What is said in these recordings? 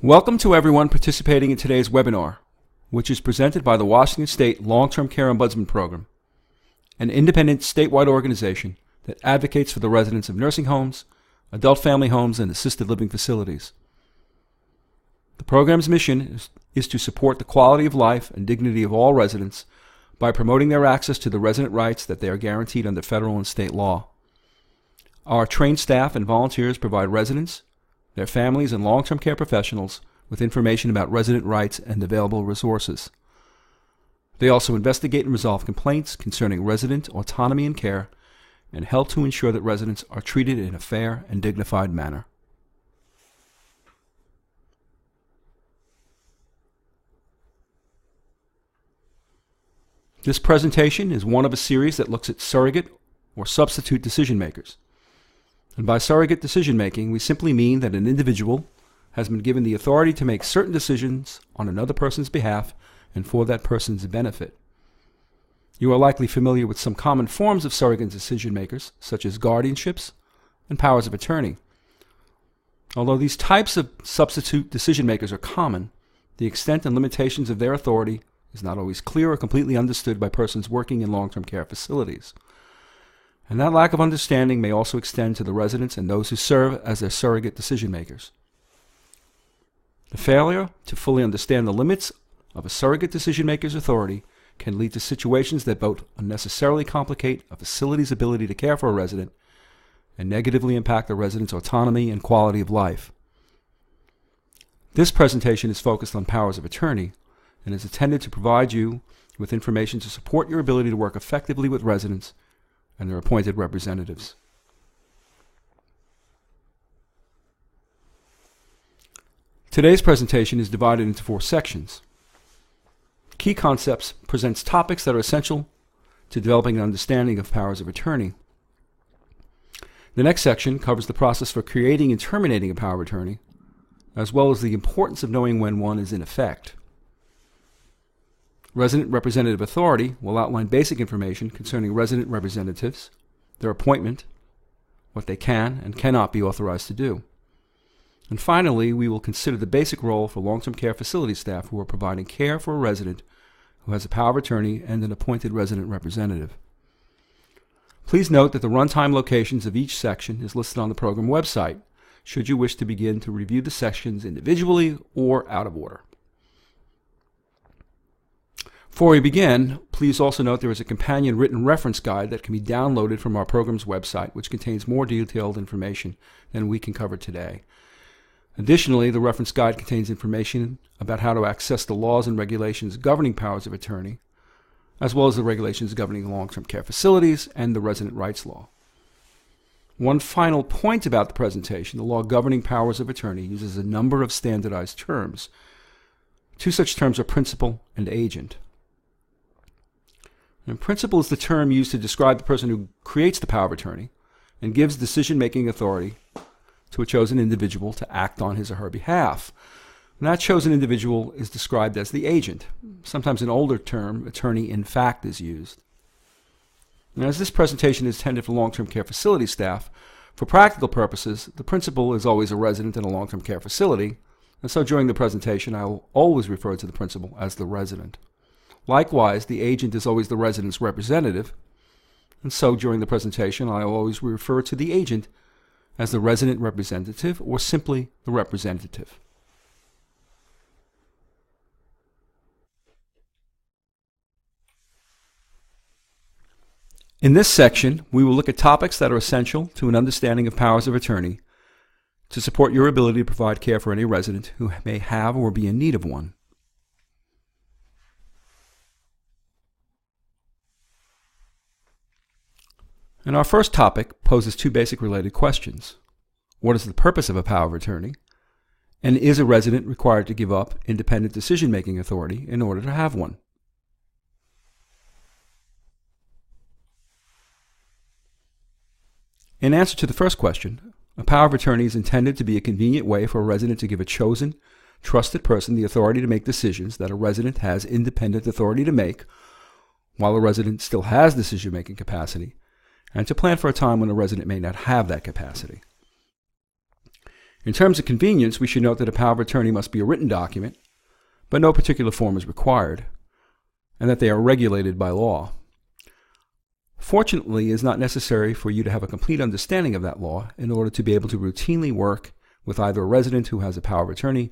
Welcome to everyone participating in today's webinar, which is presented by the Washington State Long-Term Care Ombudsman Program, an independent statewide organization that advocates for the residents of nursing homes, adult family homes, and assisted living facilities. The program's mission is to support the quality of life and dignity of all residents by promoting their access to the resident rights that they are guaranteed under federal and state law. Our trained staff and volunteers provide residents, their families, and long-term care professionals with information about resident rights and available resources. They also investigate and resolve complaints concerning resident autonomy and care and help to ensure that residents are treated in a fair and dignified manner. This presentation is one of a series that looks at surrogate or substitute decision makers. And by surrogate decision making, we simply mean that an individual has been given the authority to make certain decisions on another person's behalf and for that person's benefit. You are likely familiar with some common forms of surrogate decision makers, such as guardianships and powers of attorney. Although these types of substitute decision makers are common, the extent and limitations of their authority is not always clear or completely understood by persons working in long-term care facilities. And that lack of understanding may also extend to the residents and those who serve as their surrogate decision makers. The failure to fully understand the limits of a surrogate decision maker's authority can lead to situations that both unnecessarily complicate a facility's ability to care for a resident and negatively impact the resident's autonomy and quality of life. This presentation is focused on powers of attorney and is intended to provide you with information to support your ability to work effectively with residents and their appointed representatives. Today's presentation is divided into 4 sections. Key Concepts presents topics that are essential to developing an understanding of powers of attorney. The next section covers the process for creating and terminating a power of attorney, as well as the importance of knowing when one is in effect. Resident Representative Authority will outline basic information concerning resident representatives, their appointment, what they can and cannot be authorized to do. And finally, we will consider the basic role for long-term care facility staff who are providing care for a resident who has a power of attorney and an appointed resident representative. Please note that the runtime locations of each section is listed on the program website, should you wish to begin to review the sections individually or out of order. Before we begin, please also note there is a companion written reference guide that can be downloaded from our program's website, which contains more detailed information than we can cover today. Additionally, the reference guide contains information about how to access the laws and regulations governing powers of attorney, as well as the regulations governing long-term care facilities and the resident rights law. One final point about the presentation: the law governing powers of attorney uses a number of standardized terms. 2 such terms are principal and agent. And principal is the term used to describe the person who creates the power of attorney and gives decision-making authority to a chosen individual to act on his or her behalf. And that chosen individual is described as the agent. Sometimes an older term, attorney in fact, is used. And as this presentation is intended for long-term care facility staff, for practical purposes, the principal is always a resident in a long-term care facility, and so during the presentation I will always refer to the principal as the resident. Likewise, the agent is always the resident's representative, and so during the presentation I will always refer to the agent as the resident representative or simply the representative. In this section, we will look at topics that are essential to an understanding of powers of attorney to support your ability to provide care for any resident who may have or be in need of one. And our first topic poses 2 basic related questions. What is the purpose of a power of attorney? And is a resident required to give up independent decision-making authority in order to have one? In answer to the first question, a power of attorney is intended to be a convenient way for a resident to give a chosen, trusted person the authority to make decisions that a resident has independent authority to make, while a resident still has decision-making capacity, and to plan for a time when a resident may not have that capacity. In terms of convenience, we should note that a power of attorney must be a written document, but no particular form is required, and that they are regulated by law. Fortunately, it is not necessary for you to have a complete understanding of that law in order to be able to routinely work with either a resident who has a power of attorney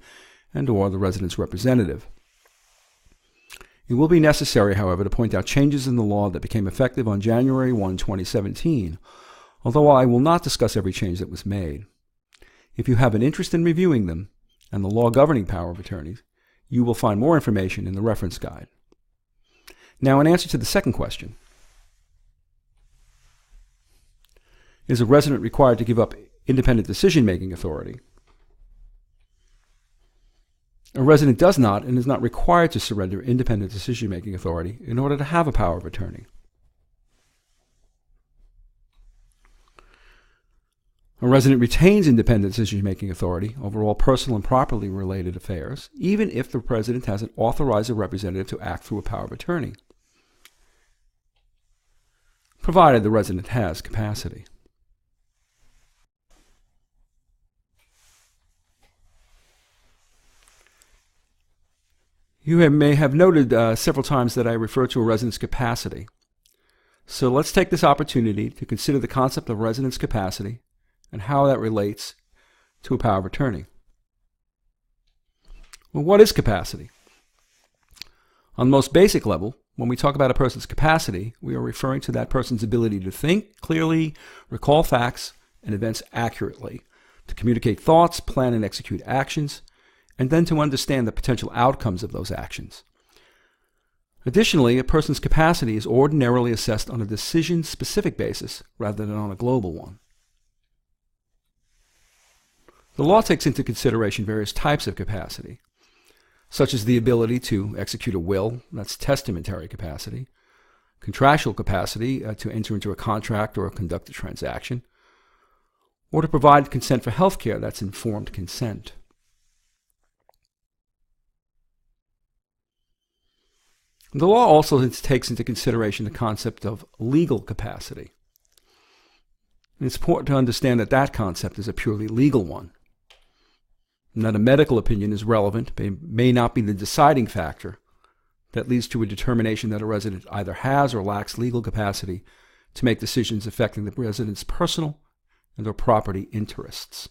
and or the resident's representative. It will be necessary, however, to point out changes in the law that became effective on January 1, 2017, although I will not discuss every change that was made. If you have an interest in reviewing them and the law governing power of attorneys, you will find more information in the reference guide. Now, in answer to the second question, is a resident required to give up independent decision-making authority? A resident does not and is not required to surrender independent decision-making authority in order to have a power of attorney. A resident retains independent decision-making authority over all personal and property related affairs, even if the resident hasn't authorized a representative to act through a power of attorney, provided the resident has capacity. You may have noted several times that I refer to a resident's capacity. So let's take this opportunity to consider the concept of resident's capacity and how that relates to a power of attorney. Well, what is capacity? On the most basic level, when we talk about a person's capacity, we are referring to that person's ability to think clearly, recall facts and events accurately, to communicate thoughts, plan and execute actions, and then to understand the potential outcomes of those actions. Additionally, a person's capacity is ordinarily assessed on a decision-specific basis rather than on a global one. The law takes into consideration various types of capacity, such as the ability to execute a will, that's testamentary capacity, contractual capacity to enter into a contract or conduct a transaction, or to provide consent for health care, that's informed consent. The law also takes into consideration the concept of legal capacity. And it's important to understand that that concept is a purely legal one, and that a medical opinion is relevant, but may not be the deciding factor that leads to a determination that a resident either has or lacks legal capacity to make decisions affecting the resident's personal and/or property interests.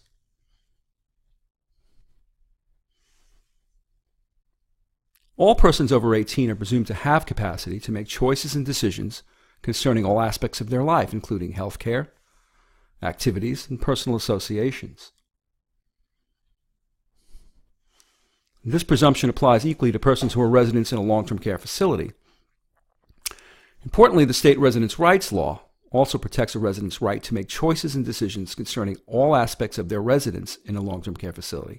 All persons over 18 are presumed to have capacity to make choices and decisions concerning all aspects of their life, including health care, activities, and personal associations. This presumption applies equally to persons who are residents in a long-term care facility. Importantly, the state residence rights law also protects a resident's right to make choices and decisions concerning all aspects of their residence in a long-term care facility,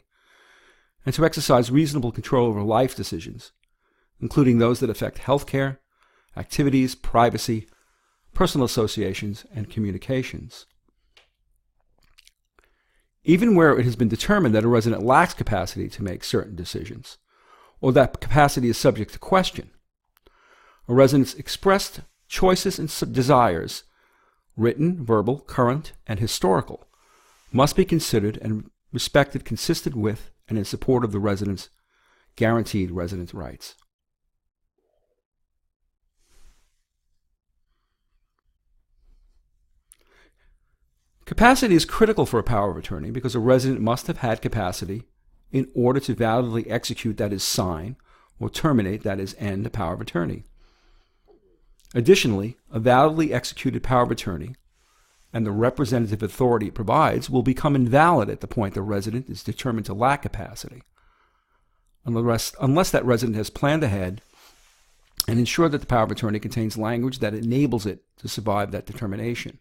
and to exercise reasonable control over life decisions, including those that affect health care, activities, privacy, personal associations, and communications. Even where it has been determined that a resident lacks capacity to make certain decisions, or that capacity is subject to question, a resident's expressed choices and desires, written, verbal, current, and historical, must be considered and respected consistent with and in support of the resident's guaranteed residence rights. Capacity is critical for a power of attorney because a resident must have had capacity in order to validly execute, that is, sign, or terminate, that is, end a power of attorney. Additionally, a validly executed power of attorney and the representative authority it provides will become invalid at the point the resident is determined to lack capacity, unless that resident has planned ahead and ensured that the power of attorney contains language that enables it to survive that determination.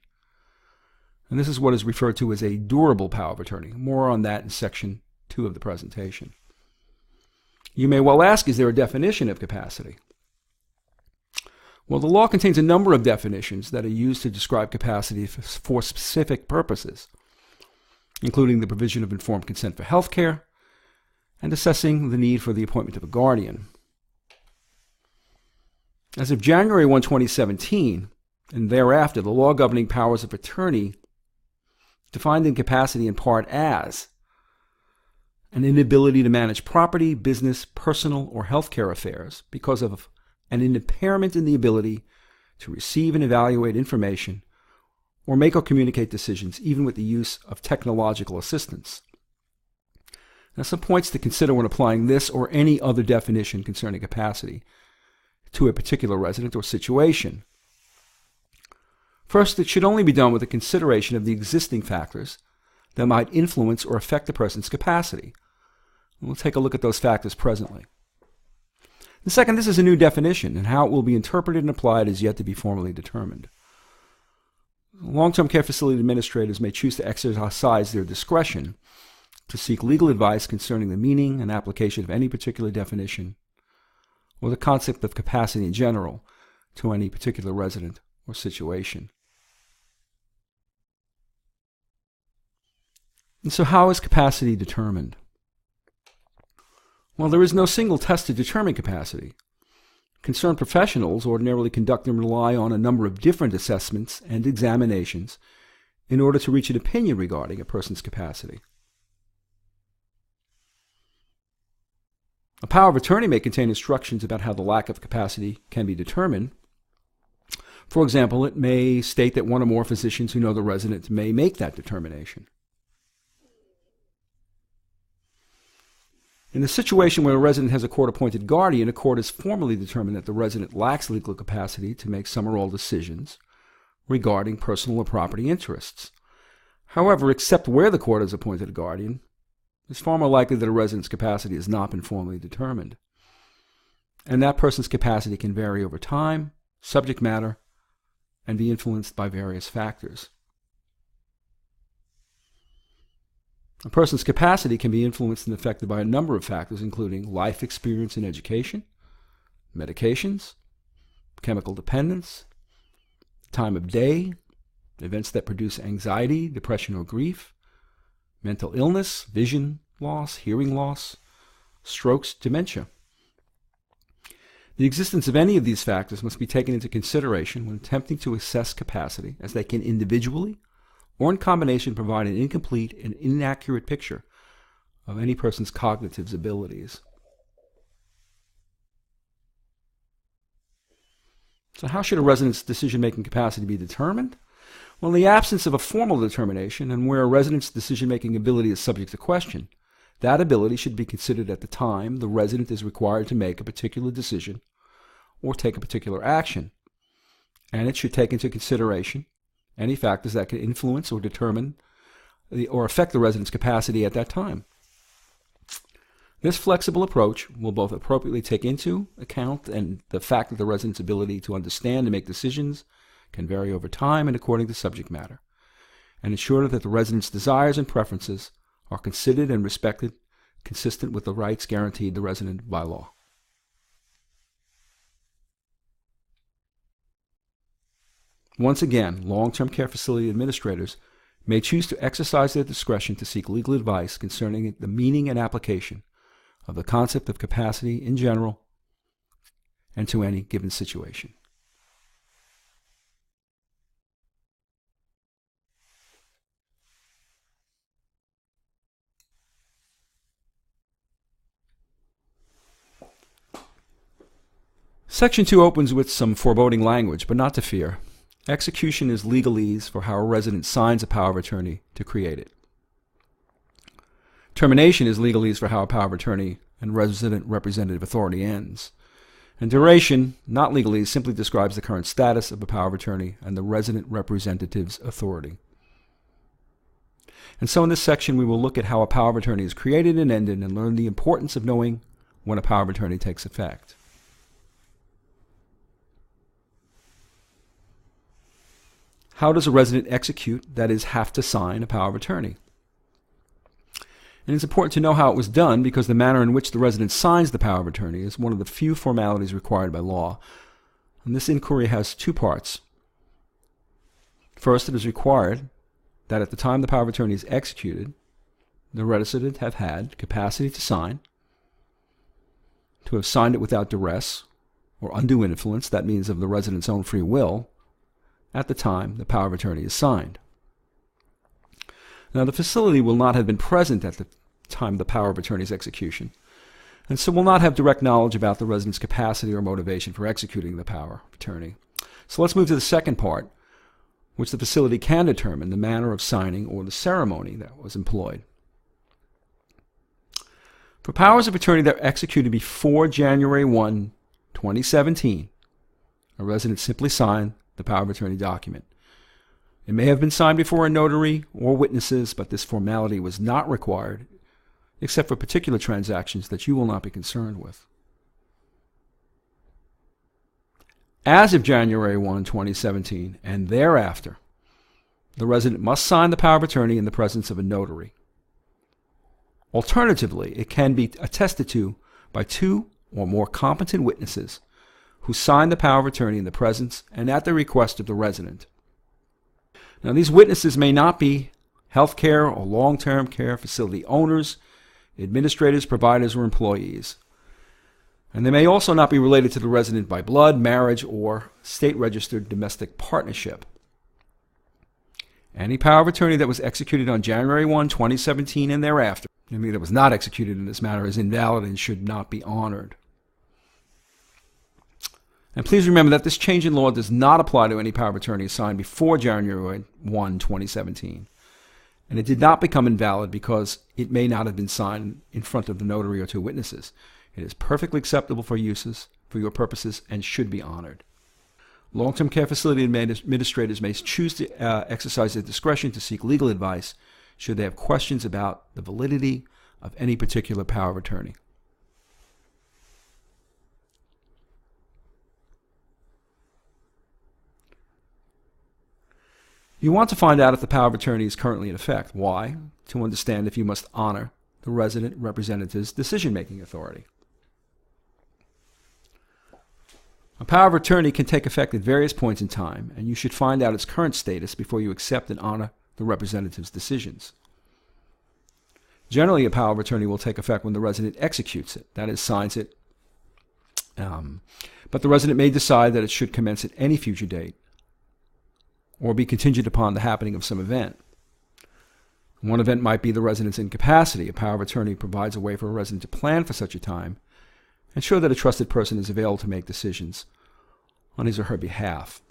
And this is what is referred to as a durable power of attorney. More on that in Section 2 of the presentation. You may well ask, is there a definition of capacity? Well, the law contains a number of definitions that are used to describe capacity for specific purposes, including the provision of informed consent for health care and assessing the need for the appointment of a guardian. As of January 1, 2017, and thereafter, the law governing powers of attorney defined incapacity in part as an inability to manage property, business, personal, or healthcare affairs because of an impairment in the ability to receive and evaluate information or make or communicate decisions, even with the use of technological assistance. Now, some points to consider when applying this or any other definition concerning capacity to a particular resident or situation. First, it should only be done with the consideration of the existing factors that might influence or affect a person's capacity. We'll take a look at those factors presently. And second, this is a new definition, and how it will be interpreted and applied is yet to be formally determined. Long-term care facility administrators may choose to exercise their discretion to seek legal advice concerning the meaning and application of any particular definition or the concept of capacity in general to any particular resident or situation. And so how is capacity determined? Well, there is no single test to determine capacity. Concerned professionals ordinarily conduct and rely on a number of different assessments and examinations in order to reach an opinion regarding a person's capacity. A power of attorney may contain instructions about how the lack of capacity can be determined. For example, it may state that one or more physicians who know the resident may make that determination. In a situation where a resident has a court-appointed guardian, a court has formally determined that the resident lacks legal capacity to make some or all decisions regarding personal or property interests. However, except where the court has appointed a guardian, it's far more likely that a resident's capacity has not been formally determined. And that person's capacity can vary over time, subject matter, and be influenced by various factors. A person's capacity can be influenced and affected by a number of factors, including life experience and education, medications, chemical dependence, time of day, events that produce anxiety, depression, or grief, mental illness, vision loss, hearing loss, strokes, dementia. The existence of any of these factors must be taken into consideration when attempting to assess capacity, as they can individually or in combination provide an incomplete and inaccurate picture of any person's cognitive abilities. So how should a resident's decision-making capacity be determined? Well, in the absence of a formal determination, and where a resident's decision-making ability is subject to question, that ability should be considered at the time the resident is required to make a particular decision or take a particular action. And it should take into consideration any factors that can influence or determine or affect the resident's capacity at that time. This flexible approach will both appropriately take into account and the fact that the resident's ability to understand and make decisions can vary over time and according to subject matter, and ensure that the resident's desires and preferences are considered and respected, consistent with the rights guaranteed the resident by law. Once again, long-term care facility administrators may choose to exercise their discretion to seek legal advice concerning the meaning and application of the concept of capacity in general and to any given situation. Section 2 opens with some foreboding language, but not to fear. Execution is legalese for how a resident signs a power of attorney to create it. Termination is legalese for how a power of attorney and resident representative authority ends. And duration, not legalese, simply describes the current status of a power of attorney and the resident representative's authority. And so in this section we will look at how a power of attorney is created and ended and learn the importance of knowing when a power of attorney takes effect. How does a resident execute, that is, have to sign a power of attorney? And it's important to know how it was done because the manner in which the resident signs the power of attorney is one of the few formalities required by law. And this inquiry has two parts. First, it is required that at the time the power of attorney is executed, the resident have had capacity to sign, to have signed it without duress or undue influence, that means of the resident's own free will, at the time the power of attorney is signed. Now, the facility will not have been present at the time of the power of attorney's execution, and so will not have direct knowledge about the resident's capacity or motivation for executing the power of attorney. So let's move to the second part, which the facility can determine the manner of signing or the ceremony that was employed. For powers of attorney that are executed before January 1, 2017, a resident simply signed the power of attorney document. It may have been signed before a notary or witnesses, but this formality was not required, except for particular transactions that you will not be concerned with. As of January 1, 2017, and thereafter, the resident must sign the power of attorney in the presence of a notary. Alternatively, it can be attested to by 2 or more competent witnesses who sign the power of attorney in the presence and at the request of the resident. Now, these witnesses may not be healthcare or long-term care facility owners, administrators, providers, or employees. And they may also not be related to the resident by blood, marriage, or state-registered domestic partnership. Any power of attorney that was executed on January 1, 2017 and thereafter, meaning that was not executed in this manner, is invalid and should not be honored. And please remember that this change in law does not apply to any power of attorney signed before January 1, 2017. And it did not become invalid because it may not have been signed in front of the notary or 2 witnesses. It is perfectly acceptable for your purposes, and should be honored. Long-term care facility administrators may choose to exercise their discretion to seek legal advice should they have questions about the validity of any particular power of attorney. You want to find out if the power of attorney is currently in effect. Why? To understand if you must honor the resident representative's decision-making authority. A power of attorney can take effect at various points in time, and you should find out its current status before you accept and honor the representative's decisions. Generally, a power of attorney will take effect when the resident executes it, that is, signs it. But the resident may decide that it should commence at any future date, or be contingent upon the happening of some event. One event might be the resident's incapacity. A power of attorney provides a way for a resident to plan for such a time, ensure that a trusted person is available to make decisions on his or her behalf.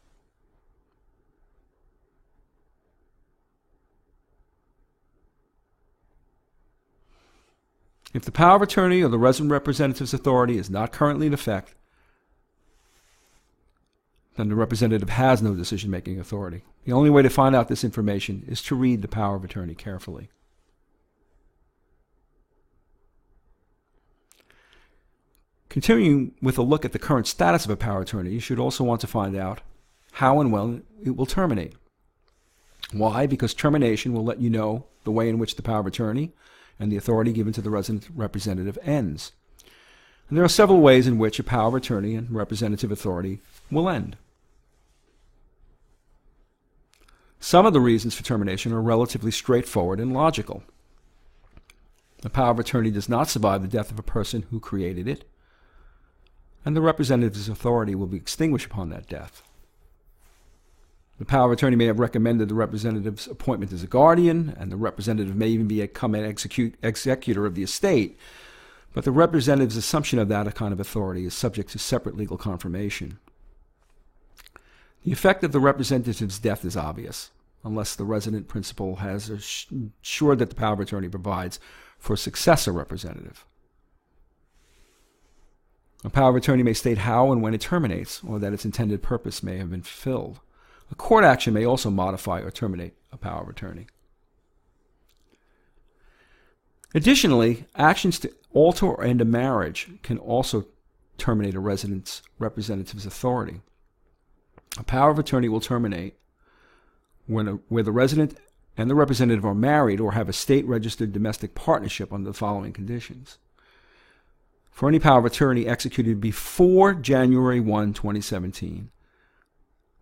If the power of attorney or the resident representative's authority is not currently in effect, then the representative has no decision-making authority. The only way to find out this information is to read the power of attorney carefully. Continuing with a look at the current status of a power of attorney, you should also want to find out how and when it will terminate. Why? Because termination will let you know the way in which the power of attorney and the authority given to the resident representative ends. And there are several ways in which a power of attorney and representative authority will end. Some of the reasons for termination are relatively straightforward and logical. The power of attorney does not survive the death of a person who created it, and the representative's authority will be extinguished upon that death. The power of attorney may have recommended the representative's appointment as a guardian, and the representative may even become an executor of the estate, but the representative's assumption of that kind of authority is subject to separate legal confirmation. The effect of the representative's death is obvious, unless the resident principal has assured that the power of attorney provides for a successor representative. A power of attorney may state how and when it terminates, or that its intended purpose may have been fulfilled. A court action may also modify or terminate a power of attorney. Additionally, actions to alter or end a marriage can also terminate a resident's representative's authority. A power of attorney will terminate where the resident and the representative are married or have a state-registered domestic partnership under the following conditions. For any power of attorney executed before January 1, 2017,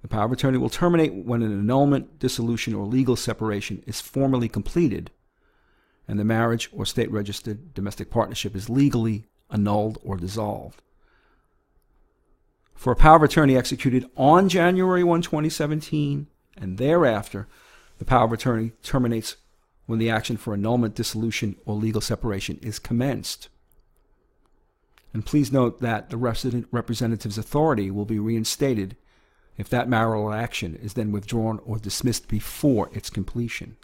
the power of attorney will terminate when an annulment, dissolution, or legal separation is formally completed and the marriage or state-registered domestic partnership is legally annulled or dissolved. For a power of attorney executed on January 1, 2017, and thereafter, the power of attorney terminates when the action for annulment, dissolution, or legal separation is commenced. And please note that the resident representative's authority will be reinstated if that marital action is then withdrawn or dismissed before its completion.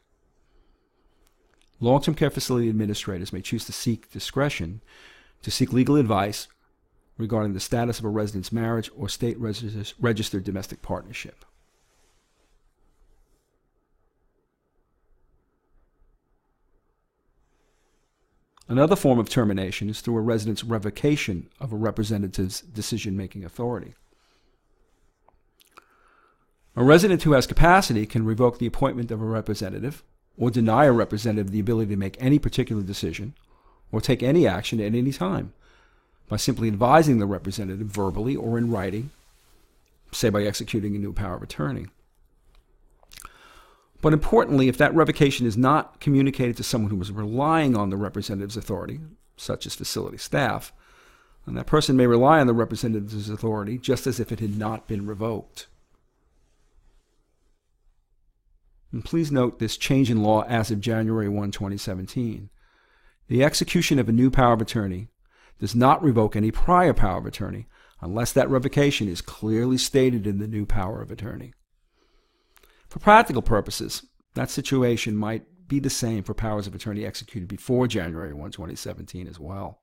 Long-term care facility administrators may choose to seek discretion to seek legal advice regarding the status of a resident's marriage or state registered domestic partnership. Another form of termination is through a resident's revocation of a representative's decision-making authority. A resident who has capacity can revoke the appointment of a representative or deny a representative the ability to make any particular decision or take any action at any time by simply advising the representative verbally or in writing, say by executing a new power of attorney. But importantly, if that revocation is not communicated to someone who is relying on the representative's authority, such as facility staff, then that person may rely on the representative's authority just as if it had not been revoked. And please note this change in law as of January 1, 2017. The execution of a new power of attorney does not revoke any prior power of attorney unless that revocation is clearly stated in the new power of attorney. For practical purposes, that situation might be the same for powers of attorney executed before January 1, 2017 as well.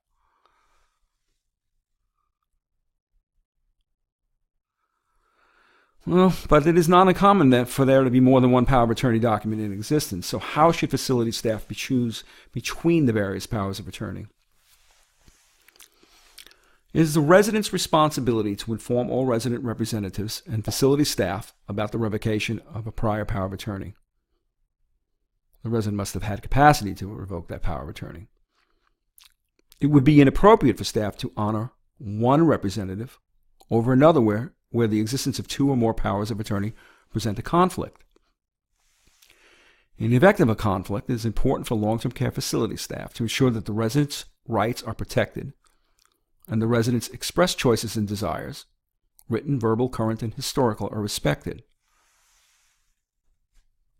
Well, but it is not uncommon for there to be more than one power of attorney document in existence. So how should facility staff choose between the various powers of attorney? It is the resident's responsibility to inform all resident representatives and facility staff about the revocation of a prior power of attorney. The resident must have had capacity to revoke that power of attorney. It would be inappropriate for staff to honor one representative over another where the existence of two or more powers of attorney present a conflict. In the event of a conflict, it is important for long-term care facility staff to ensure that the resident's rights are protected and the resident's expressed choices and desires, written, verbal, current, and historical, are respected.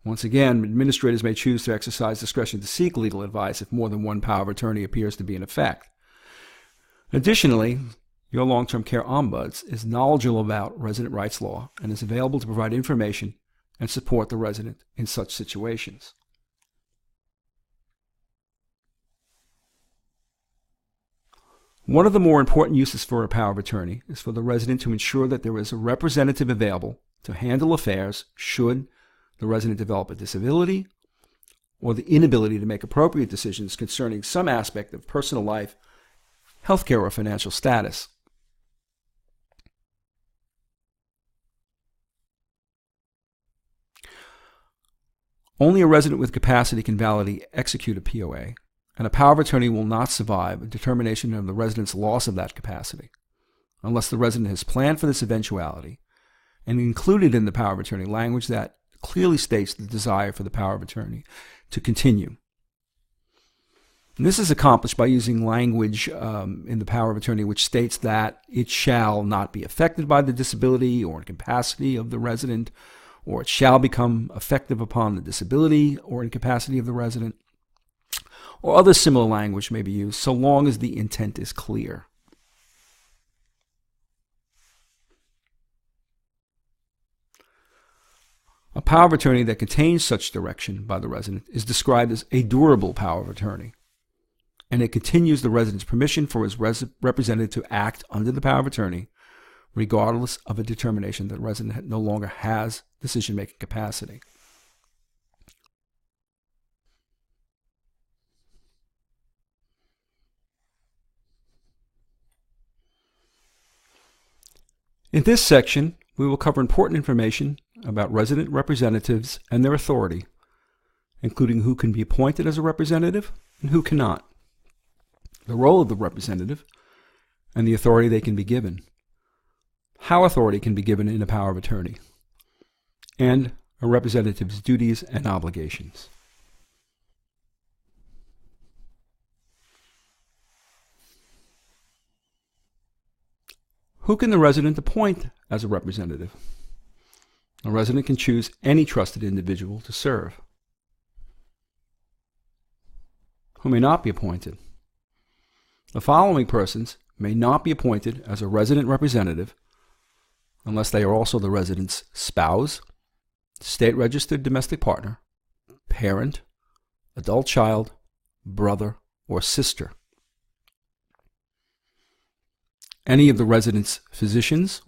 Once again, administrators may choose to exercise discretion to seek legal advice if more than one power of attorney appears to be in effect. Additionally, your long-term care ombuds is knowledgeable about resident rights law and is available to provide information and support the resident in such situations. One of the more important uses for a power of attorney is for the resident to ensure that there is a representative available to handle affairs should the resident develop a disability or the inability to make appropriate decisions concerning some aspect of personal life, healthcare, or financial status. Only a resident with capacity can validly execute a POA, and a power of attorney will not survive a determination of the resident's loss of that capacity unless the resident has planned for this eventuality and included in the power of attorney language that clearly states the desire for the power of attorney to continue. And this is accomplished by using language in the power of attorney which states that it shall not be affected by the disability or incapacity of the resident, or it shall become effective upon the disability or incapacity of the resident, or other similar language may be used so long as the intent is clear. A power of attorney that contains such direction by the resident is described as a durable power of attorney, and it continues the resident's permission for his representative to act under the power of attorney regardless of a determination that the resident no longer has decision-making capacity. In this section, we will cover important information about resident representatives and their authority, including who can be appointed as a representative and who cannot, the role of the representative, and the authority they can be given, how authority can be given in a power of attorney, and a representative's duties and obligations. Who can the resident appoint as a representative? A resident can choose any trusted individual to serve. who may not be appointed. The following persons may not be appointed as a resident representative unless they are also the resident's spouse, state-registered domestic partner, parent, adult child, brother, or sister. Any of the resident's physicians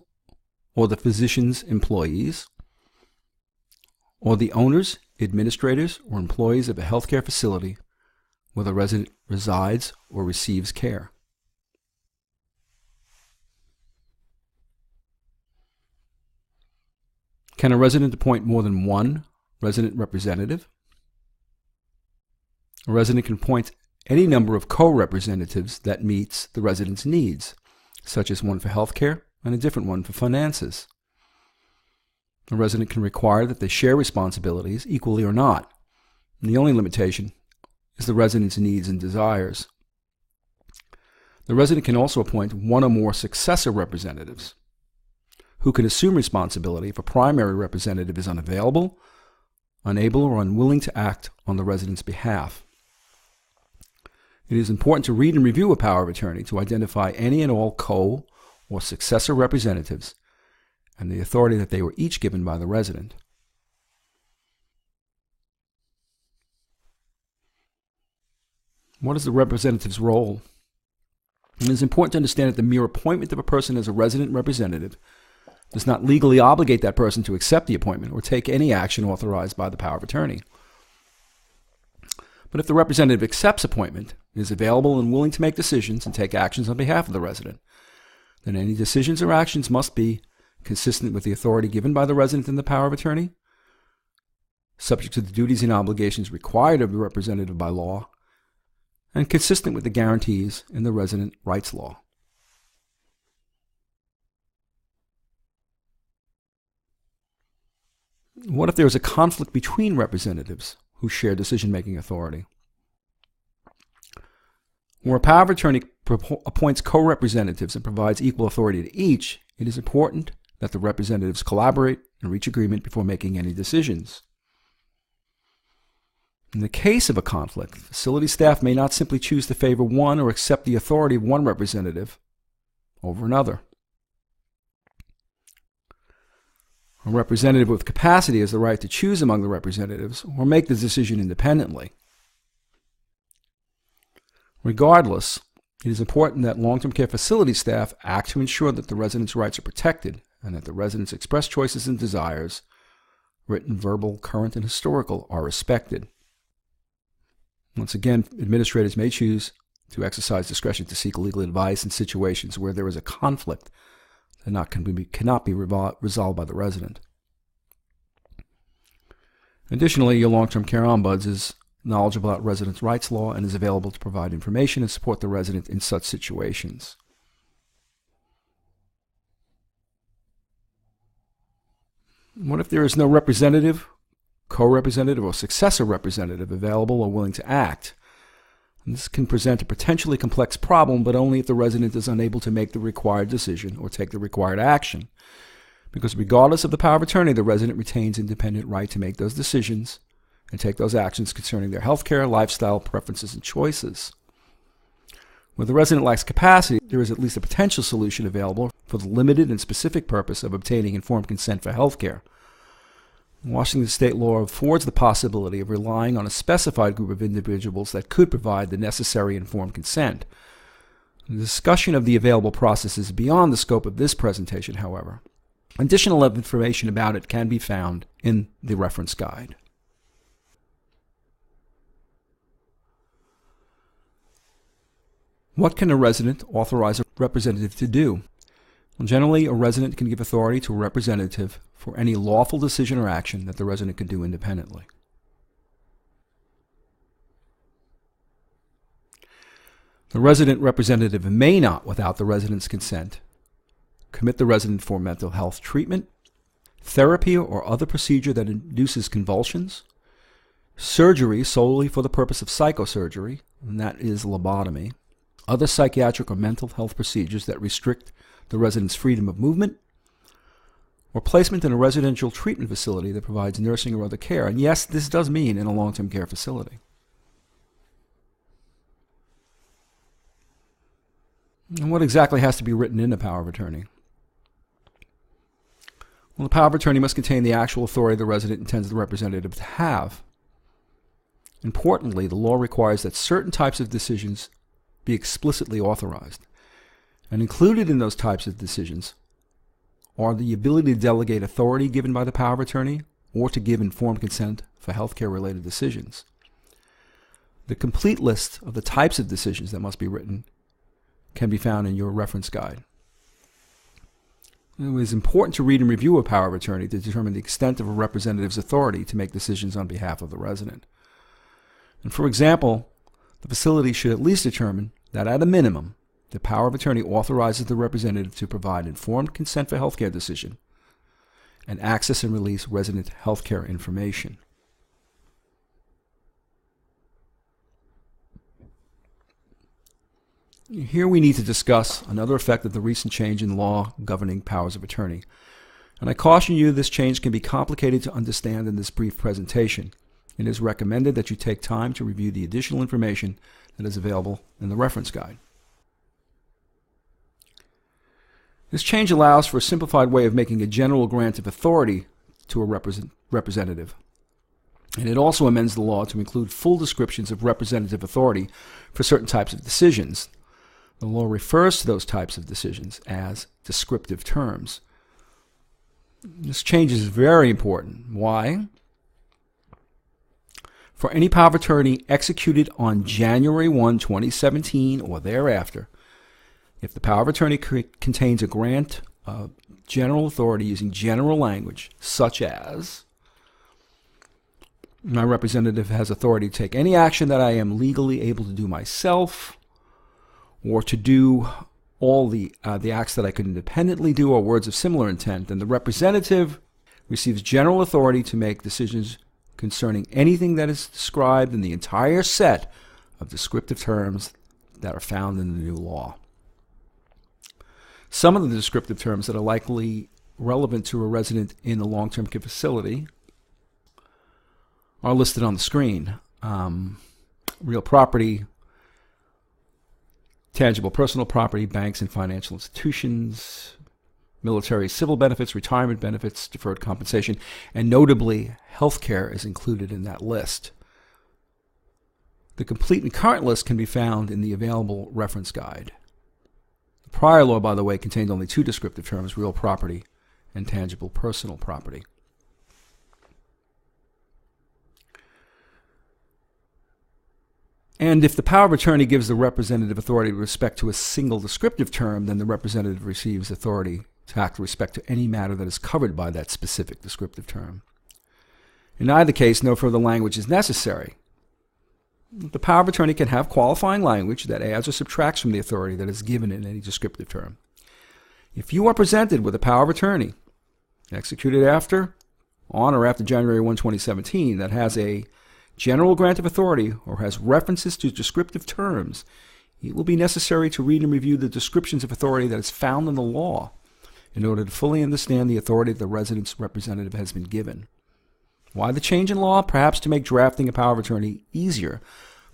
or the physician's employees, or the owners, administrators, or employees of a healthcare facility where the resident resides or receives care. Can a resident appoint more than one resident representative? A resident can appoint any number of co-representatives that meets the resident's needs, such as one for healthcare and a different one for finances. A resident can require that they share responsibilities equally or not, and the only limitation is the resident's needs and desires. The resident can also appoint one or more successor representatives who can assume responsibility if a primary representative is unavailable, unable, or unwilling to act on the resident's behalf. It is important to read and review a power of attorney to identify any and all co- or successor representatives and the authority that they were each given by the resident. What is the representative's role? It is important to understand that the mere appointment of a person as a resident representative does not legally obligate that person to accept the appointment or take any action authorized by the power of attorney. But if the representative accepts appointment, is available and willing to make decisions and take actions on behalf of the resident, then any decisions or actions must be consistent with the authority given by the resident in the power of attorney, subject to the duties and obligations required of the representative by law, and consistent with the guarantees in the resident rights law. What if there is a conflict between representatives who share decision-making authority? Where a power of attorney appoints co-representatives and provides equal authority to each, it is important that the representatives collaborate and reach agreement before making any decisions. In the case of a conflict, facility staff may not simply choose to favor one or accept the authority of one representative over another. A representative with capacity has the right to choose among the representatives or make the decision independently. Regardless, it is important that long-term care facility staff act to ensure that the residents' rights are protected and that the residents' expressed choices and desires, written, verbal, current, and historical, are respected. Once again, administrators may choose to exercise discretion to seek legal advice in situations where there is a conflict that cannot be resolved by the resident. Additionally, your long-term care ombuds is knowledgeable about residents' rights law and is available to provide information and support the resident in such situations. What if there is no representative, co-representative, or successor representative available or willing to act? And this can present a potentially complex problem, but only if the resident is unable to make the required decision or take the required action. Because regardless of the power of attorney, the resident retains independent right to make those decisions and take those actions concerning their health care, lifestyle, preferences, and choices. Where the resident lacks capacity, there is at least a potential solution available for the limited and specific purpose of obtaining informed consent for health care. Washington state law affords the possibility of relying on a specified group of individuals that could provide the necessary informed consent. The discussion of the available process is beyond the scope of this presentation, however. Additional information about it can be found in the reference guide. What can a resident authorize a representative to do? Well, generally, a resident can give authority to a representative for any lawful decision or action that the resident can do independently. The resident representative may not, without the resident's consent, commit the resident for mental health treatment, therapy, or other procedure that induces convulsions, surgery solely for the purpose of psychosurgery, and that is lobotomy, other psychiatric or mental health procedures that restrict the resident's freedom of movement, or placement in a residential treatment facility that provides nursing or other care. And yes, this does mean in a long-term care facility. And what exactly has to be written in the power of attorney? Well, the power of attorney must contain the actual authority the resident intends the representative to have. Importantly, the law requires that certain types of decisions be explicitly authorized. And included in those types of decisions are the ability to delegate authority given by the power of attorney or to give informed consent for healthcare-related decisions. The complete list of the types of decisions that must be written can be found in your reference guide. It is important to read and review a power of attorney to determine the extent of a representative's authority to make decisions on behalf of the resident. And for example, the facility should at least determine that at a minimum, the power of attorney authorizes the representative to provide informed consent for healthcare decision and access and release resident healthcare information. Here we need to discuss another effect of the recent change in law governing powers of attorney. And I caution you this change can be complicated to understand in this brief presentation. It is recommended that you take time to review the additional information that is available in the reference guide. This change allows for a simplified way of making a general grant of authority to a representative. And it also amends the law to include full descriptions of representative authority for certain types of decisions. The law refers to those types of decisions as descriptive terms. This change is very important. Why? For any power of attorney executed on January 1, 2017 or thereafter, if the power of attorney contains a grant of general authority using general language, such as, my representative has authority to take any action that I am legally able to do myself, or to do all the acts that I could independently do, or words of similar intent, then the representative receives general authority to make decisions concerning anything that is described in the entire set of descriptive terms that are found in the new law. Some of the descriptive terms that are likely relevant to a resident in a long-term care facility are listed on the screen. Real property, tangible personal property, banks and financial institutions, military civil benefits, retirement benefits, deferred compensation, and notably, healthcare is included in that list. The complete and current list can be found in the available reference guide. The prior law, by the way, contained only two descriptive terms, real property and tangible personal property. And if the power of attorney gives the representative authority with respect to a single descriptive term, then the representative receives authority to act with respect to any matter that is covered by that specific descriptive term. In either case, no further language is necessary. The power of attorney can have qualifying language that adds or subtracts from the authority that is given in any descriptive term. If you are presented with a power of attorney executed on or after January 1, 2017 that has a general grant of authority or has references to descriptive terms, it will be necessary to read and review the descriptions of authority that is found in the law in order to fully understand the authority that the resident's representative has been given. Why the change in law? Perhaps to make drafting a power of attorney easier,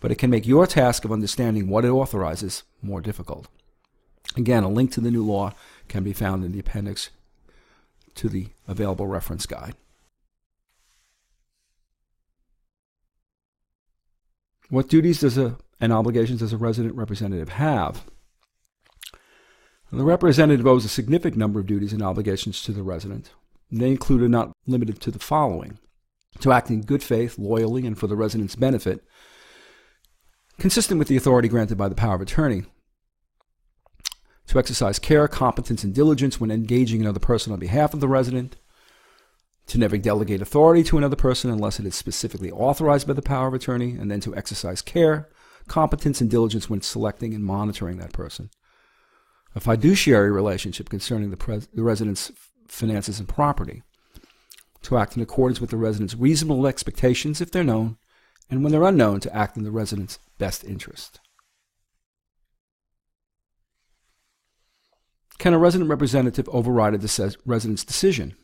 but it can make your task of understanding what it authorizes more difficult. Again, a link to the new law can be found in the appendix to the available reference guide. What duties and obligations does a resident representative have? The representative owes a significant number of duties and obligations to the resident. They include and not limited to the following: to act in good faith, loyally, and for the resident's benefit, consistent with the authority granted by the power of attorney; to exercise care, competence, and diligence when engaging another person on behalf of the resident; to never delegate authority to another person unless it is specifically authorized by the power of attorney; and then to exercise care, competence, and diligence when selecting and monitoring that person; a fiduciary relationship concerning the resident's finances and property; to act in accordance with the resident's reasonable expectations if they're known, and when they're unknown, to act in the resident's best interest. Can a resident representative override a resident's decision?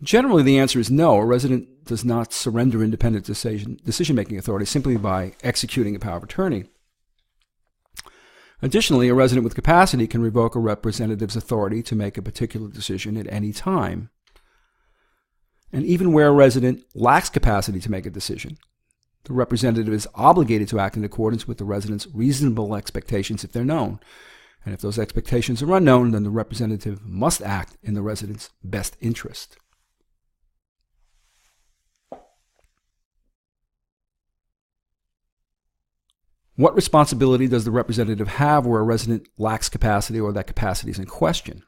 Generally, the answer is no. A resident does not surrender independent decision-making authority simply by executing a power of attorney. Additionally, a resident with capacity can revoke a representative's authority to make a particular decision at any time. And even where a resident lacks capacity to make a decision, the representative is obligated to act in accordance with the resident's reasonable expectations if they're known. And if those expectations are unknown, then the representative must act in the resident's best interest. What responsibility does the representative have where a resident lacks capacity or that capacity is in question?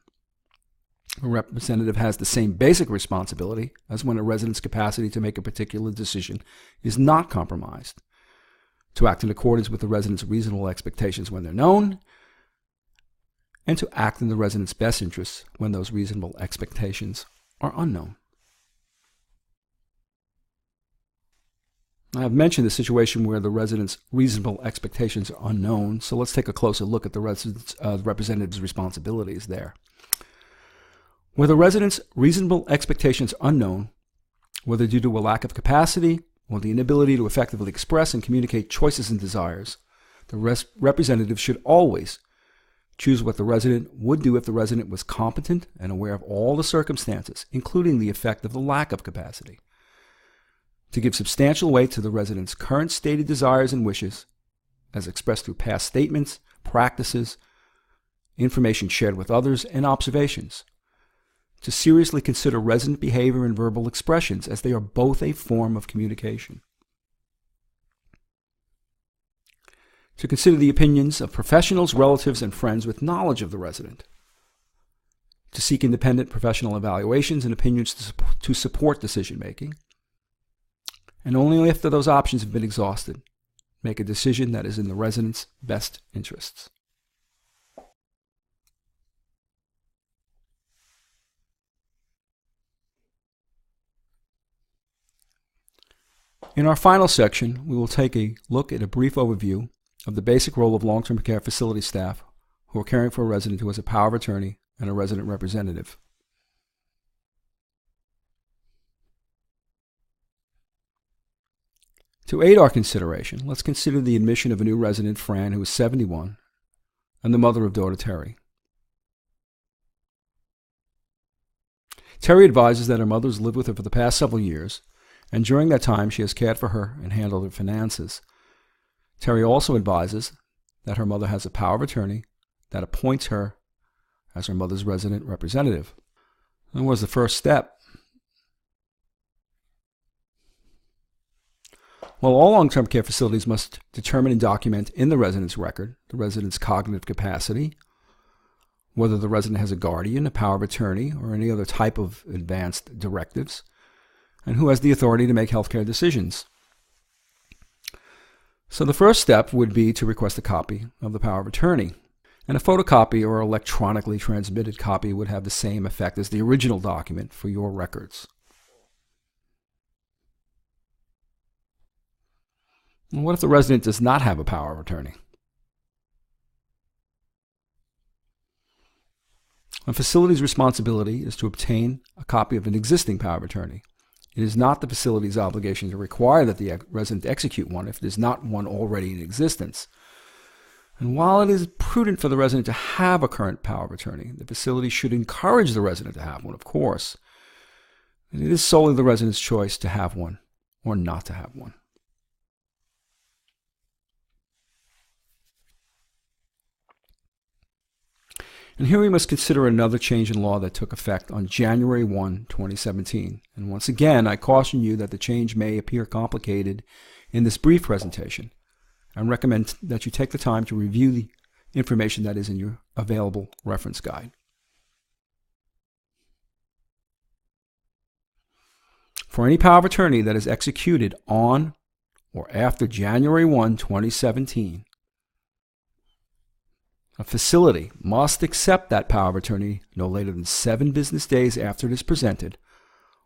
A representative has the same basic responsibility as when a resident's capacity to make a particular decision is not compromised: to act in accordance with the resident's reasonable expectations when they're known, and to act in the resident's best interests when those reasonable expectations are unknown. I've mentioned the situation where the resident's reasonable expectations are unknown, so let's take a closer look at the representative's responsibilities there. Where the resident's reasonable expectations are unknown, whether due to a lack of capacity or the inability to effectively express and communicate choices and desires, the representative should always choose what the resident would do if the resident was competent and aware of all the circumstances, including the effect of the lack of capacity. To give substantial weight to the resident's current stated desires and wishes, as expressed through past statements, practices, information shared with others, and observations. To seriously consider resident behavior and verbal expressions, as they are both a form of communication. To consider the opinions of professionals, relatives, and friends with knowledge of the resident. To seek independent professional evaluations and opinions to support decision-making. And only after those options have been exhausted, make a decision that is in the resident's best interests. In our final section, we will take a look at a brief overview of the basic role of long-term care facility staff who are caring for a resident who has a power of attorney and a resident representative. To aid our consideration, let's consider the admission of a new resident, Fran, who is 71, and the mother of daughter Terry. Terry advises that her mother has lived with her for the past several years, and during that time she has cared for her and handled her finances. Terry also advises that her mother has a power of attorney that appoints her as her mother's resident representative. That was the first step. While all long-term care facilities must determine and document in the resident's record the resident's cognitive capacity, whether the resident has a guardian, a power of attorney, or any other type of advanced directives, and who has the authority to make healthcare decisions. So the first step would be to request a copy of the power of attorney. And a photocopy or electronically transmitted copy would have the same effect as the original document for your records. And what if the resident does not have a power of attorney? A facility's responsibility is to obtain a copy of an existing power of attorney. It is not the facility's obligation to require that the resident execute one if there is not one already in existence. And while it is prudent for the resident to have a current power of attorney, the facility should encourage the resident to have one, of course. And it is solely the resident's choice to have one or not to have one. And here we must consider another change in law that took effect on January 1, 2017. And once again, I caution you that the change may appear complicated in this brief presentation, and recommend that you take the time to review the information that is in your available reference guide. For any power of attorney that is executed on or after January 1, 2017, a facility must accept that power of attorney no later than 7 business days after it is presented,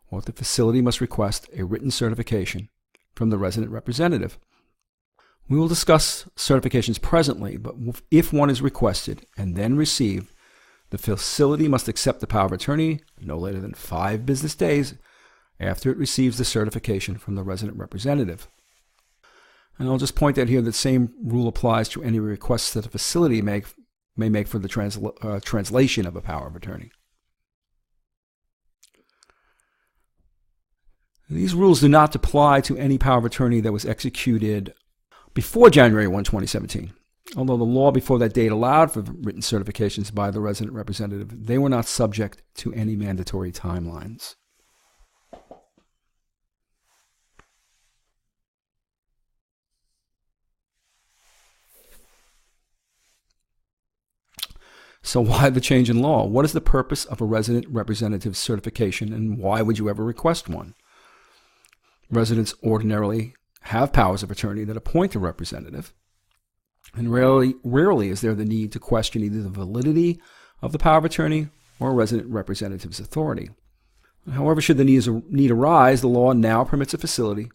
or the facility must request a written certification from the resident representative. We will discuss certifications presently, but if one is requested and then received, the facility must accept the power of attorney no later than 5 business days after it receives the certification from the resident representative. And I'll just point out here that the same rule applies to any requests that a facility may make for the translation of a power of attorney. These rules do not apply to any power of attorney that was executed before January 1, 2017. Although the law before that date allowed for written certifications by the resident representative, they were not subject to any mandatory timelines. So why the change in law? What is the purpose of a resident representative certification, and why would you ever request one? Residents ordinarily have powers of attorney that appoint a representative, and rarely is there the need to question either the validity of the power of attorney or a resident representative's authority. However, should the need arise, the law now permits a facility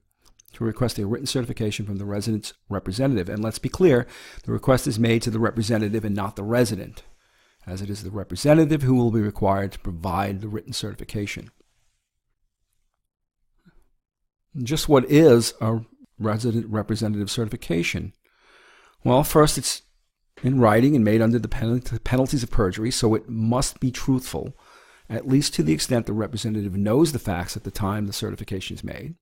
to request a written certification from the resident's representative. And let's be clear, the request is made to the representative and not the resident, as it is the representative who will be required to provide the written certification. Just what is a resident representative certification? Well, first, it's in writing and made under the penalties of perjury, so it must be truthful, at least to the extent the representative knows the facts at the time the certification is made.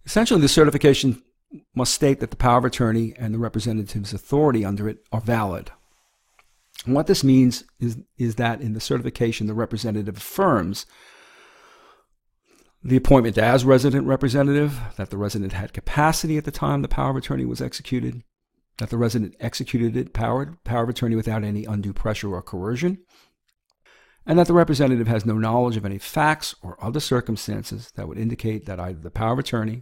Essentially, the certification must state that the power of attorney and the representative's authority under it are valid. And what this means is that in the certification, the representative affirms the appointment as resident representative, that the resident had capacity at the time the power of attorney was executed, that the resident executed it, power of attorney without any undue pressure or coercion, and that the representative has no knowledge of any facts or other circumstances that would indicate that either the power of attorney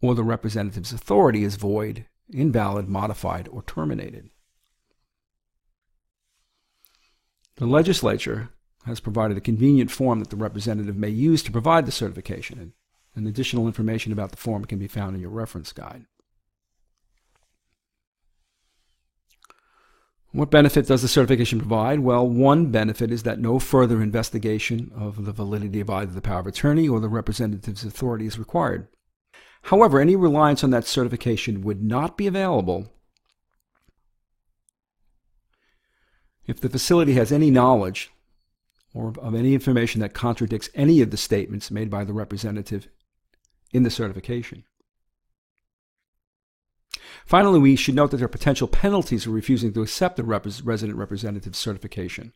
or the representative's authority is void, invalid, modified, or terminated. The legislature has provided a convenient form that the representative may use to provide the certification, and additional information about the form can be found in your reference guide. What benefit does the certification provide? Well, one benefit is that no further investigation of the validity of either the power of attorney or the representative's authority is required. However, any reliance on that certification would not be available if the facility has any knowledge or of any information that contradicts any of the statements made by the representative in the certification. Finally, we should note that there are potential penalties for refusing to accept the resident representative certification.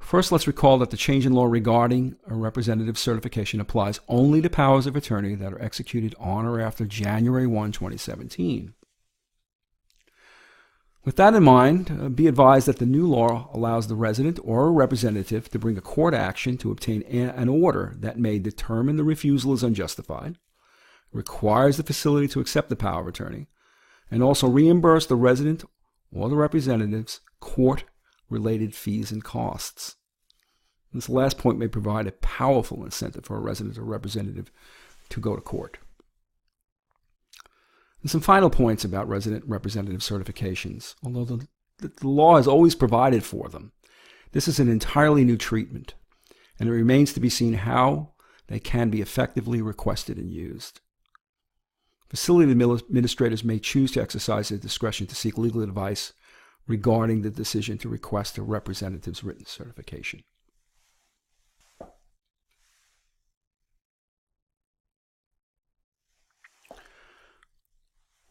First, let's recall that the change in law regarding a representative certification applies only to powers of attorney that are executed on or after January 1, 2017. With that in mind, be advised that the new law allows the resident or a representative to bring a court action to obtain an order that may determine the refusal is unjustified, requires the facility to accept the power of attorney, and also reimburse the resident or the representative's court-related fees and costs. This last point may provide a powerful incentive for a resident or representative to go to court. And some final points about resident representative certifications. Although the law has always provided for them, this is an entirely new treatment, and it remains to be seen how they can be effectively requested and used. Facility administrators may choose to exercise their discretion to seek legal advice regarding the decision to request a representative's written certification.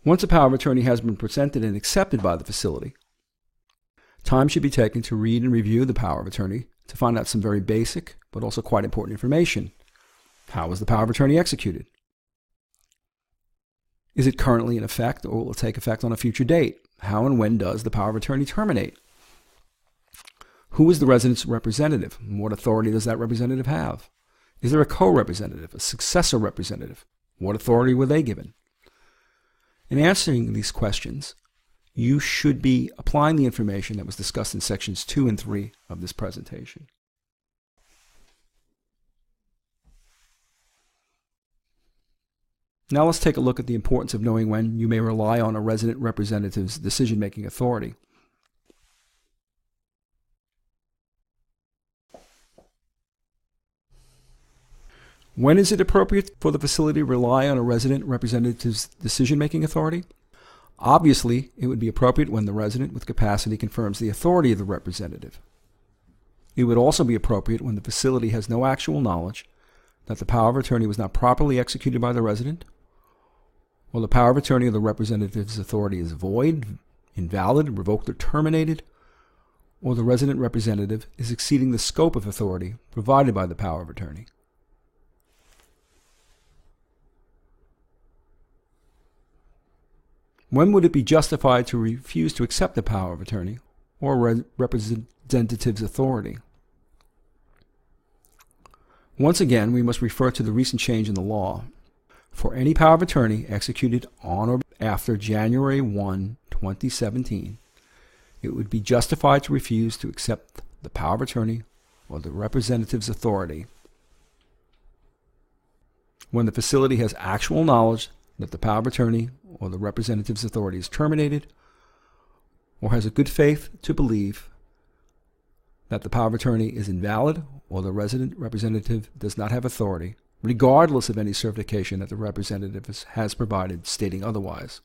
Once a power of attorney has been presented and accepted by the facility, time should be taken to read and review the power of attorney to find out some very basic but also quite important information. How was the power of attorney executed? Is it currently in effect, or will it take effect on a future date? How and when does the power of attorney terminate? Who is the resident's representative? And what authority does that representative have? Is there a co-representative, a successor representative? What authority were they given? In answering these questions, you should be applying the information that was discussed in sections 2 and 3 of this presentation. Now let's take a look at the importance of knowing when you may rely on a resident representative's decision-making authority. When is it appropriate for the facility to rely on a resident representative's decision-making authority? Obviously, it would be appropriate when the resident with capacity confirms the authority of the representative. It would also be appropriate when the facility has no actual knowledge that the power of attorney was not properly executed by the resident, or the power of attorney of the representative's authority is void, invalid, revoked, or terminated, or the resident representative is exceeding the scope of authority provided by the power of attorney. When would it be justified to refuse to accept the power of attorney or representative's authority? Once again, we must refer to the recent change in the law. For any power of attorney executed on or after January 1, 2017, it would be justified to refuse to accept the power of attorney or the representative's authority when the facility has actual knowledge that the power of attorney or the representative's authority is terminated, or has a good faith to believe that the power of attorney is invalid or the resident representative does not have authority, regardless of any certification that the representative has provided stating otherwise.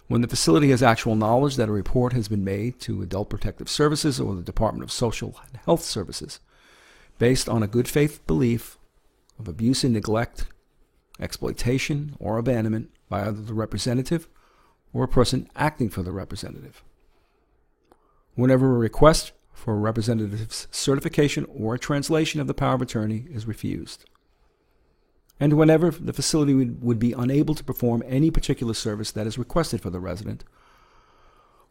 When the facility has actual knowledge that a report has been made to Adult Protective Services or the Department of Social and Health Services based on a good faith belief of abuse and neglect, exploitation, or abandonment by either the representative or a person acting for the representative. Whenever a request for a representative's certification or a translation of the power of attorney is refused, and whenever the facility would be unable to perform any particular service that is requested for the resident,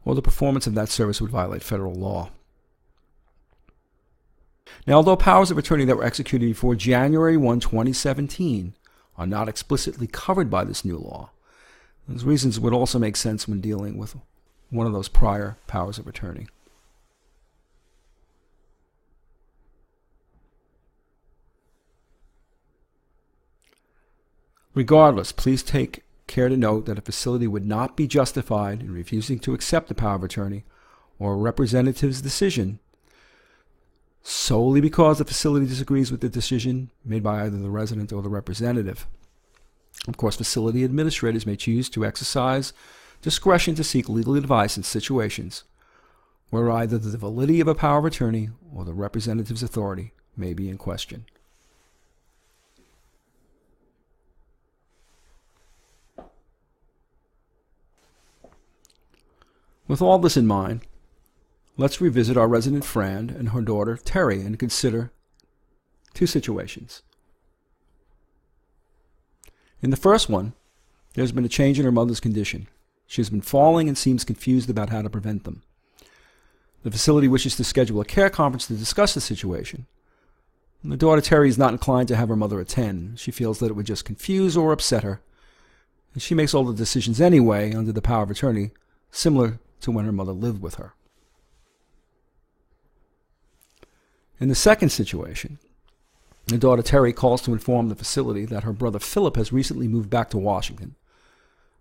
or the performance of that service would violate federal law. Now, although powers of attorney that were executed before January 1, 2017 are not explicitly covered by this new law, those reasons would also make sense when dealing with one of those prior powers of attorney. Regardless, please take care to note that a facility would not be justified in refusing to accept the power of attorney or a representative's decision solely because the facility disagrees with the decision made by either the resident or the representative. Of course, facility administrators may choose to exercise discretion to seek legal advice in situations where either the validity of a power of attorney or the representative's authority may be in question. With all this in mind, let's revisit our resident Fran and her daughter Terry and consider two situations. In the first one, there's been a change in her mother's condition. She has been falling and seems confused about how to prevent them. The facility wishes to schedule a care conference to discuss the situation. And the daughter Terry is not inclined to have her mother attend. She feels that it would just confuse or upset her, and she makes all the decisions anyway under the power of attorney, similar to when her mother lived with her. In the second situation, the daughter Terry calls to inform the facility that her brother Philip has recently moved back to Washington,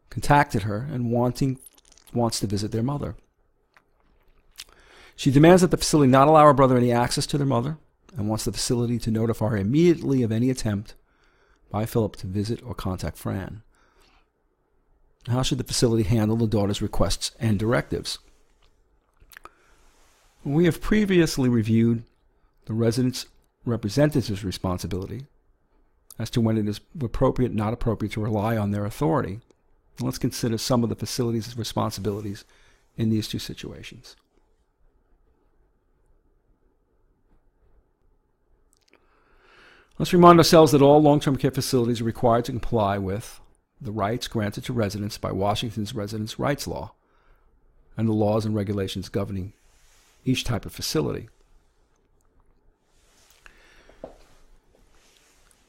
contacted her, and wants to visit their mother. She demands that the facility not allow her brother any access to their mother and wants the facility to notify her immediately of any attempt by Philip to visit or contact Fran. How should the facility handle the daughter's requests and directives? We have previously reviewed the resident's representative's responsibility as to when it is appropriate and not appropriate to rely on their authority. Let's consider some of the facility's responsibilities in these two situations. Let's remind ourselves that all long-term care facilities are required to comply with the rights granted to residents by Washington's Residents' Rights Law and the laws and regulations governing each type of facility.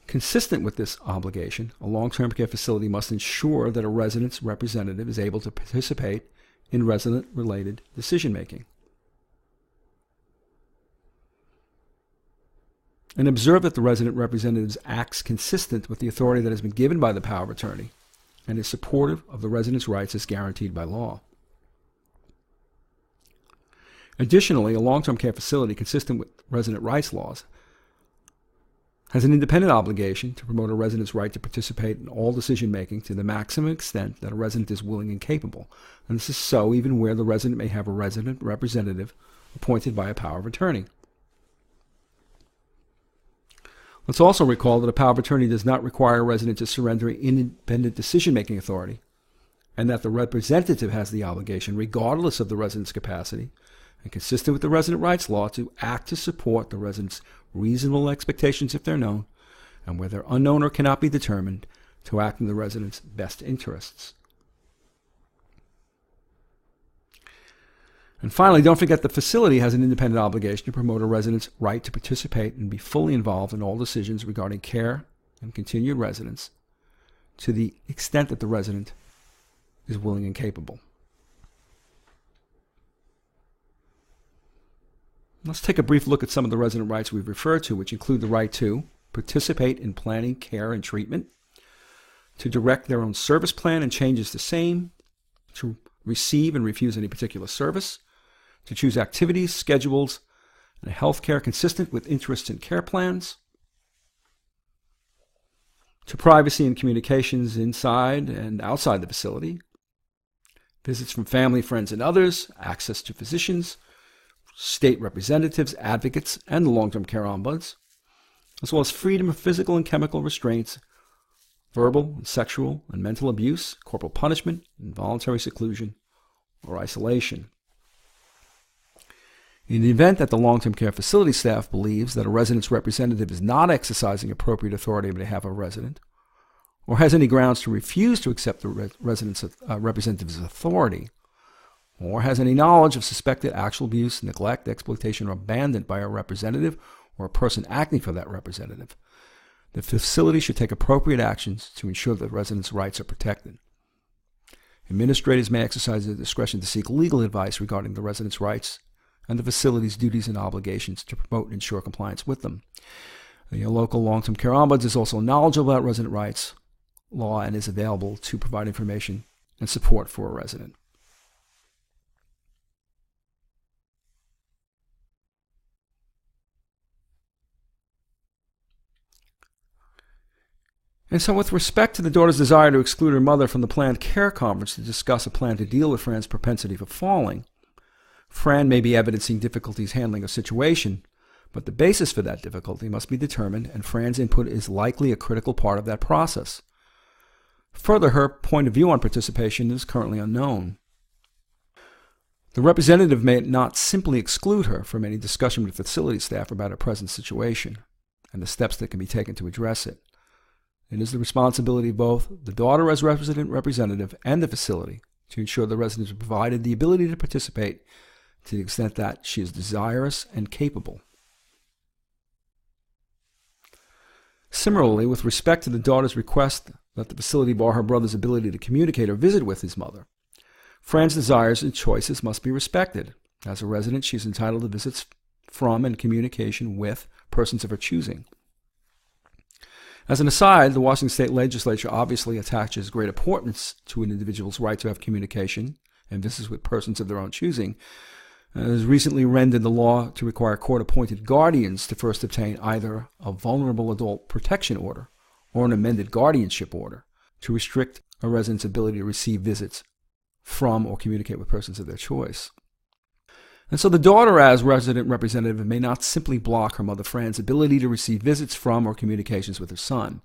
Consistent with this obligation, a long-term care facility must ensure that a resident's representative is able to participate in resident-related decision-making and observe that the resident representative acts consistent with the authority that has been given by the power of attorney and is supportive of the resident's rights as guaranteed by law. Additionally, a long-term care facility consistent with resident rights laws has an independent obligation to promote a resident's right to participate in all decision-making to the maximum extent that a resident is willing and capable. And this is so even where the resident may have a resident representative appointed by a power of attorney. Let's also recall that a power of attorney does not require a resident to surrender independent decision-making authority, and that the representative has the obligation, regardless of the resident's capacity, and consistent with the resident rights law, to act to support the resident's reasonable expectations if they're known, and where they're unknown or cannot be determined, to act in the resident's best interests. And finally, don't forget the facility has an independent obligation to promote a resident's right to participate and be fully involved in all decisions regarding care and continued residence to the extent that the resident is willing and capable. Let's take a brief look at some of the resident rights we've referred to, which include the right to participate in planning, care, and treatment, to direct their own service plan and changes the same, to receive and refuse any particular service, to choose activities, schedules, and health care consistent with interests and care plans, to privacy and communications inside and outside the facility, visits from family, friends, and others, access to physicians, state representatives, advocates, and the long-term care ombuds, as well as freedom of physical and chemical restraints, verbal, sexual, and mental abuse, corporal punishment, involuntary seclusion, or isolation. In the event that the long-term care facility staff believes that a resident's representative is not exercising appropriate authority on behalf of a resident, or has any grounds to refuse to accept the resident's representative's authority, or has any knowledge of suspected actual abuse, neglect, exploitation, or abandonment by a representative or a person acting for that representative, the facility should take appropriate actions to ensure that residents' rights are protected. Administrators may exercise their discretion to seek legal advice regarding the residents' rights and the facility's duties and obligations to promote and ensure compliance with them. The local long-term care ombuds is also knowledgeable about resident rights law and is available to provide information and support for a resident. And so with respect to the daughter's desire to exclude her mother from the planned care conference to discuss a plan to deal with Fran's propensity for falling, Fran may be evidencing difficulties handling a situation, but the basis for that difficulty must be determined, and Fran's input is likely a critical part of that process. Further, her point of view on participation is currently unknown. The representative may not simply exclude her from any discussion with the facility staff about her present situation and the steps that can be taken to address it. It is the responsibility of both the daughter as resident representative and the facility to ensure the resident is provided the ability to participate to the extent that she is desirous and capable. Similarly, with respect to the daughter's request that the facility bar her brother's ability to communicate or visit with his mother, Fran's desires and choices must be respected. As a resident, she is entitled to visits from and communication with persons of her choosing. As an aside, the Washington State Legislature obviously attaches great importance to an individual's right to have communication and visits with persons of their own choosing. It has recently rendered the law to require court-appointed guardians to first obtain either a vulnerable adult protection order or an amended guardianship order to restrict a resident's ability to receive visits from or communicate with persons of their choice. And so the daughter as resident representative may not simply block her mother Fran's ability to receive visits from or communications with her son.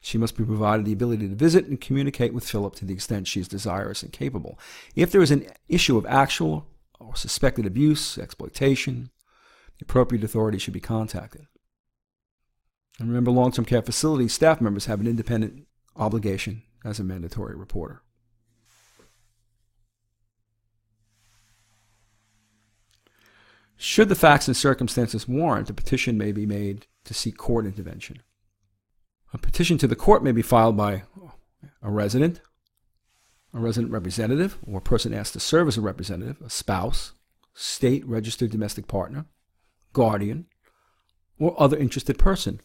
She must be provided the ability to visit and communicate with Philip to the extent she is desirous and capable. If there is an issue of actual or suspected abuse, exploitation, the appropriate authority should be contacted. And remember, long-term care facility staff members have an independent obligation as a mandatory reporter. Should the facts and circumstances warrant, a petition may be made to seek court intervention. A petition to the court may be filed by a resident representative, or a person asked to serve as a representative, a spouse, state registered domestic partner, guardian, or other interested person.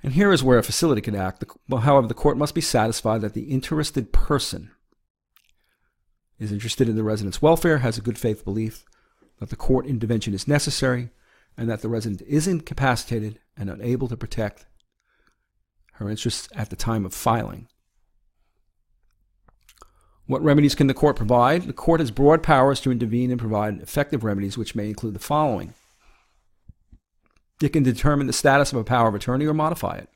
And here is where a facility can act. However, the court must be satisfied that the interested person is interested in the resident's welfare, has a good faith belief that the court intervention is necessary, and that the resident is incapacitated and unable to protect her interests at the time of filing. What remedies can the court provide? The court has broad powers to intervene and provide effective remedies, which may include the following. It can determine the status of a power of attorney or modify it,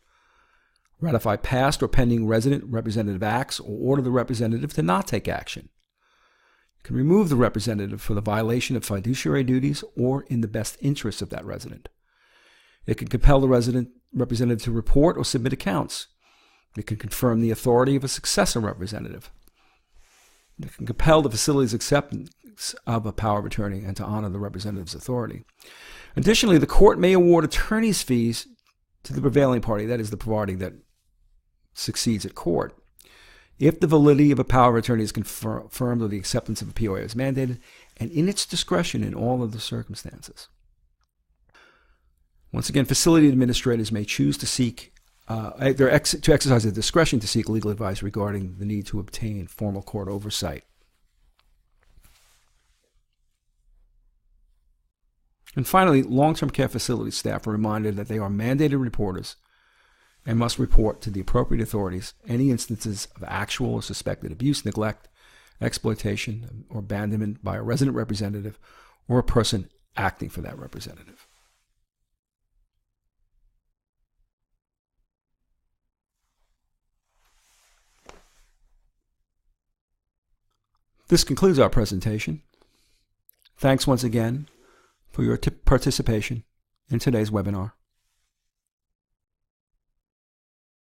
ratify past or pending resident representative acts, or order the representative to not take action. It can remove the representative for the violation of fiduciary duties or in the best interests of that resident. It can compel the representative to report or submit accounts. It can confirm the authority of a successor representative. It can compel the facility's acceptance of a power of attorney and to honor the representative's authority. Additionally, the court may award attorney's fees to the prevailing party, that is, the party that succeeds at court, if the validity of a power of attorney is confirmed or the acceptance of a POA is mandated, and in its discretion in all of the circumstances. Once again, facility administrators may choose to seek to exercise their discretion to seek legal advice regarding the need to obtain formal court oversight. And finally, long-term care facility staff are reminded that they are mandated reporters and must report to the appropriate authorities any instances of actual or suspected abuse, neglect, exploitation, or abandonment by a resident representative or a person acting for that representative. This concludes our presentation. Thanks once again for your participation in today's webinar.